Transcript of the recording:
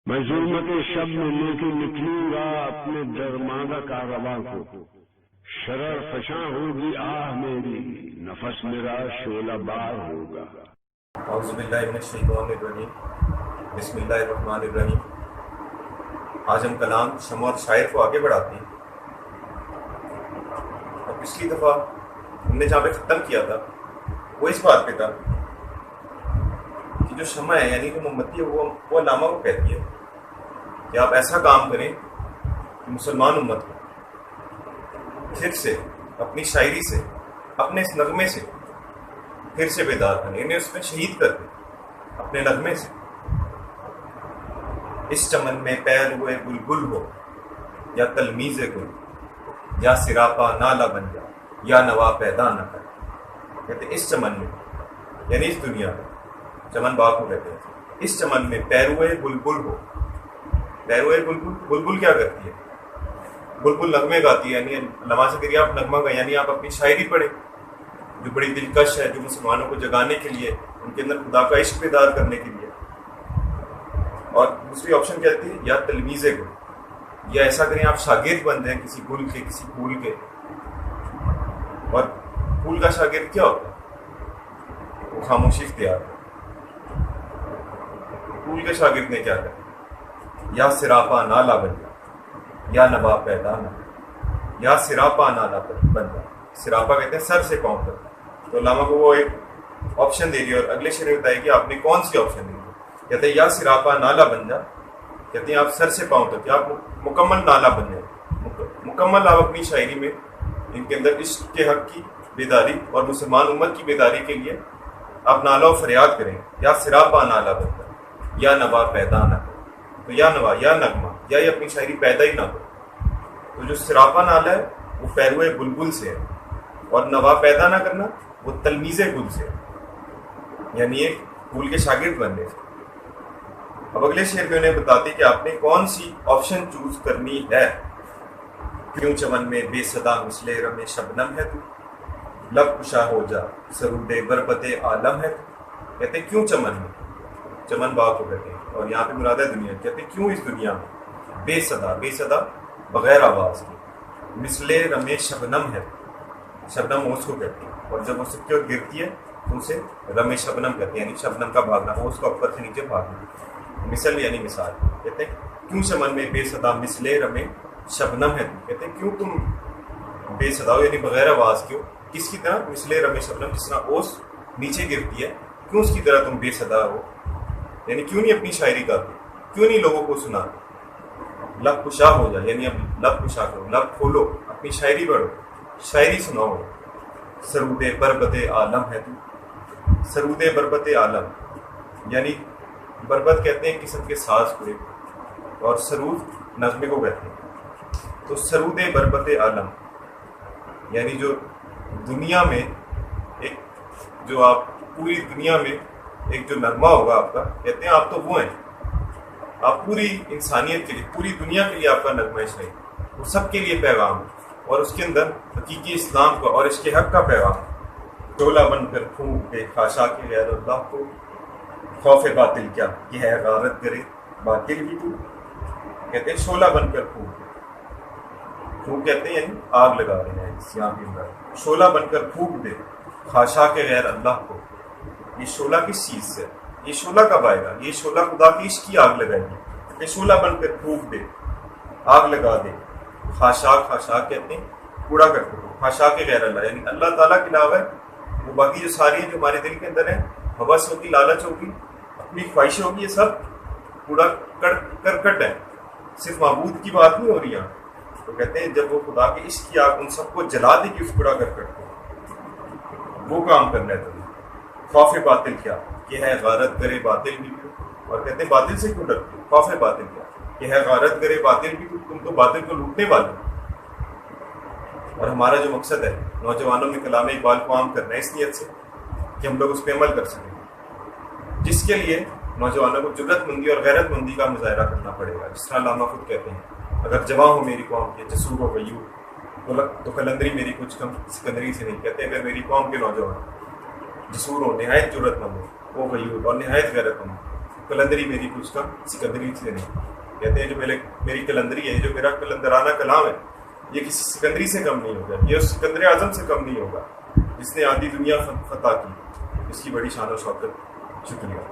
میں ظلمت شب میں لے کے نکلوں گا اپنے درماندہ کارواں کو، شرر فشاں ہوگی آہ میری، نفس میرا شعلہ بار ہوگا۔ اعوذ باللہ من الشیطان الرجیم، بسم اللہ الرحمن الرحیم۔ آج ہم کلام شمع اور شاعر کو آگے بڑھاتے ہیں۔ اور پچھلی دفعہ ہم نے جہاں پہ ختم کیا تھا وہ اس بات پہ تھا کہ جو شمع ہے یعنی جو موم بتی ہے وہ علامہ کو کہتی ہے کہ آپ ایسا کام کریں کہ مسلمان امت کو پھر سے اپنی شاعری سے، اپنے اس نغمے سے پھر سے بیدار کریں، انہیں اس میں شہید کر دیں اپنے نغمے سے۔ اس چمن میں پیر ہوئے بلبل ہو یا تلمیذ گل، یا سراپا نالا بن جا یا نوا پیدا نہ کر۔ کہتے ہیں اس چمن میں یعنی اس دنیا میں، چمن باغ کو کہتے ہیں، اس چمن میں پیروئے بلبل ہو۔ پیروئے بلبل کیا کرتی ہے؟ بلبل نغمے گاتی ہے، یعنی علامہ سے کہیے آپ نغمہ گائیں، یعنی آپ اپنی شاعری پڑھیں جو بڑی دلکش ہے، جو مسلمانوں کو جگانے کے لیے، ان کے اندر خدا کا عشق بیدار کرنے کے لیے۔ اور دوسری آپشن کہتی ہے یا تلمیذ گل، یا ایسا کریں آپ شاگرد بن جائیں کسی گل کے، کسی پھول کے۔ اور پھول کا شاگرد کیا ہوتا ہے؟ وہ خاموشی اختیار ہے۔ پھول کے شاگرد نے کیا کرا؟ یا سراپا نالا بن جا یا نوا پیدا نہ، یا سراپا نالا بن جا۔ سراپا کہتے ہیں سر سے پاؤں تک۔ تو علامہ کو وہ ایک آپشن دے دیا اور اگلے شعر میں بتایا کہ آپ نے کون سی آپشن دی۔ کہتے ہیں یا سراپا نالا بن جا، کہتے ہیں آپ سر سے پاؤں تک، آپ مکمل نالا بن جائیں، مکمل آپ اپنی شاعری میں ان کے اندر عشق کے حق کی بیداری اور مسلمان امت کی بیداری کے لیے آپ نالا و فریاد کریں۔ یا سراپا نالا بن جا یا نوا پیدا نہ کرو۔ تو یا نوا یا نغمہ، یا یہ اپنی شاعری پیدا ہی نہ کرو۔ تو جو سراپا نالا ہے وہ پیروئے بلبل سے ہے، اور نوا پیدا نہ کرنا وہ تلمیذ گل سے ہے، یعنی ایک پھول کے شاگرد بننے سے۔ اب اگلے شعر میں انہیں بتاتے کہ آپ نے کون سی آپشن چوز کرنی ہے۔ کیوں چمن میں بے صدا مثل رم شبنم ہے تو، لب کشا ہو جا سرود بربت عالم ہے تو۔ کہتے ہیں کیوں چمن میں، چمن باغ کو کہتے ہیں، اور یہاں پہ مراد ہے دنیا۔ کہتے ہیں کیوں اس دنیا میں بے صدا، بے صدا بغیر آواز کے، مثل رم شبنم ہے، شبنم اوس کو کہتے ہیں، اور جب وہ سب کی اور گرتی ہے تو اسے رم شبنم کہتے ہیں، یعنی شبنم کا بھاگنا، اوس کا اوپر سے نیچے بھاگنا، مثل یعنی مثال۔ کہتے ہیں کیوں چمن میں بے صدا مثل رم شبنم ہے تو، کہتے ہیں کیوں تم بے صدا ہو یعنی بغیر آواز کے ہو، کس کی طرح؟ مثل رم شبنم، جس طرح اوس نیچے گرتی ہے، کیوں اس کی طرح تم بے صدا ہو، یعنی کیوں نہیں اپنی شاعری گاتے، کیوں نہیں لوگوں کو سناتے۔ لب کشا ہو جائے یعنی اب لب کشا کرو، لب کھولو، اپنی شاعری پڑھو، شاعری سناؤ۔ سرود بربت عالم ہے تو، سرود بربت عالم یعنی بربت کہتے ہیں قسم کے ساز کو، اور سرود نغمے کو کہتے ہیں۔ تو سرود بربت عالم یعنی جو دنیا میں ایک، جو آپ پوری دنیا میں ایک جو نغمہ ہوگا آپ کا، کہتے ہیں آپ تو وہ ہیں، آپ پوری انسانیت کے لیے، پوری دنیا کے لیے آپ کا نغمہ شاعری، وہ سب کے لیے پیغام ہے، اور اس کے اندر حقیقی اسلام کا اور اس کے حق کا پیغام ہے۔ شعلہ بن کر پھونک دے خاشاک غیر اللہ کو، خوف باطل کیا یہ ہے غارت کرے باطل بھی تو۔ کہتے ہیں شعلہ بن کر پھونک دے، پھونک کہتے ہیں یعنی آگ لگا رہے ہیں یہاں کے اندر۔ شعلہ بن کر پھونک دے خاشاک غیر اللہ کو، یہ شعلہ کس چیز سے؟ یہ شعلہ کب آئے گا؟ یہ شعلہ خدا کی عشق کی آگ لگائے گی۔ یہ شعلہ بن کر پھونک دے، آگ لگا دے، خاشاک، خاشاک کہتے ہیں کوڑا کرتے ہو، خاشاک غیر اللہ یعنی اللہ تعالیٰ کے علاوہ وہ باقی جو ساری ہیں جو ہمارے دل کے اندر ہیں، ہوس ہوگی، لالچ ہوگی، اپنی خواہشیں ہوگی، یہ سب کوڑا کرکٹ ہے، صرف معبود کی بات نہیں ہو رہی یہاں۔ تو کہتے ہیں جب وہ خدا کی عشق کی آگ ان سب کو جلا دے گی، اس کوڑا کرکٹ کو، وہ کام کرنا ہے تمہیں۔ خوف باطل کیا کہ ہے غارت کرے باطل بھی تو، اور کہتے ہیں باطل سے کیوں ڈرتے؟ خوف باطل کیا کہ ہے غارت کرے باطل بھی تو، تم تو باطل کو لوٹنے والے ہو۔ اور ہمارا جو مقصد ہے نوجوانوں میں کلام اقبال کو عام کرنا ہے، اس نیت سے کہ ہم لوگ اس پہ عمل کر سکیں، جس کے لیے نوجوانوں کو جرت مندی اور غیرت مندی کا مظاہرہ کرنا پڑے گا۔ جس طرح علامہ خود کہتے ہیں اگر جواں ہو میری قوم کے جسور ہو غیور، تو قلندری میری کچھ کم سکندری سے نہیں۔ کہتے ہیں اگر میری قوم کے نوجوان جسور ہو، نہایت جرت مند ہو، وہ غیور اور نہایت غیرت مند، کلندری میری کچھ کم سکندری سے نہیں. کہتے ہیں جو میری کلندری ہے، جو میرا کلندرانہ کلام ہے، یہ کسی سکندری سے کم نہیں ہوگا، یہ اس سکندر اعظم سے کم نہیں ہوگا جس نے آدھی دنیا فتح کی. اس کی بڑی شان و شوکت. شکریہ.